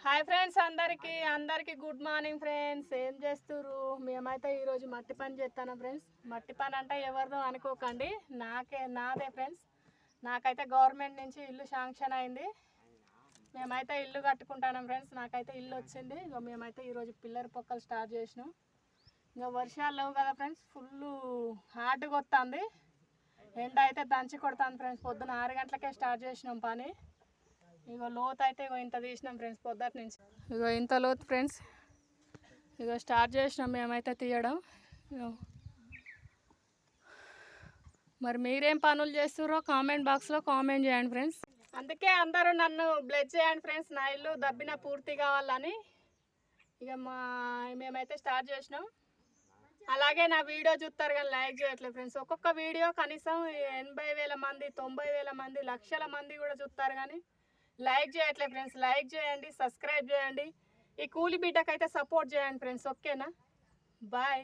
Hi friends, అందరికి good morning friends. ఏం చేస్తుర్రు? మేమైతే ఈరోజు మట్టి పని చేస్తాను ఫ్రెండ్స్. మట్టి పని అంటే ఎవరిదో అనుకోకండి, నాదే ఫ్రెండ్స్. నాకైతే గవర్నమెంట్ నుంచి ఇల్లు శాంక్షన్ అయింది. మేమైతే ఇల్లు కట్టుకుంటాను ఫ్రెండ్స్. నాకైతే ఇల్లు వచ్చింది. ఇక మేమైతే ఈరోజు పిల్లర్ పొక్కలు స్టార్ట్ చేసినాం. ఇంకా వర్షాలు లేవు కదా ఫ్రెండ్స్, ఫుల్ హార్డ్గా వస్తుంది. ఎండ అయితే దంచి కొడుతుంది ఫ్రెండ్స్. పొద్దున 6 గంటలకే స్టార్ట్ చేసినాం పని. ఇగో లోతు అయితే ఇంత తీసినాం ఫ్రెండ్స్ పొద్దుటి నుంచి. ఇగో ఇంత లోతు ఫ్రెండ్స్. ఇగో స్టార్ట్ చేసినాం మేమైతే తీయడం. మరి మీరేం పనులు చేస్తుర్రో కామెంట్ బాక్స్లో కామెంట్ చేయండి ఫ్రెండ్స్. అందుకే అందరూ నన్ను బ్లెస్ చేయండి ఫ్రెండ్స్, నా ఇల్లు దబ్బిన పూర్తి కావాలని. ఇక మేమైతే స్టార్ట్ చేసినాం. అలాగే నా వీడియో చూస్తారు కానీ లైక్ చేయట్లేదు ఫ్రెండ్స్. ఒక్కొక్క వీడియో కనీసం 80,000 మంది, 90,000 మంది, లక్షల మంది కూడా చూస్తారు కానీ లైక్ చేయట్లేదు ఫ్రెండ్స్. లైక్ చేయండి, సబ్స్క్రైబ్ చేయండి. ఈ కూలి బిడ్డకైతే సపోర్ట్ చేయండి ఫ్రెండ్స్. ఓకేనా? బాయ్.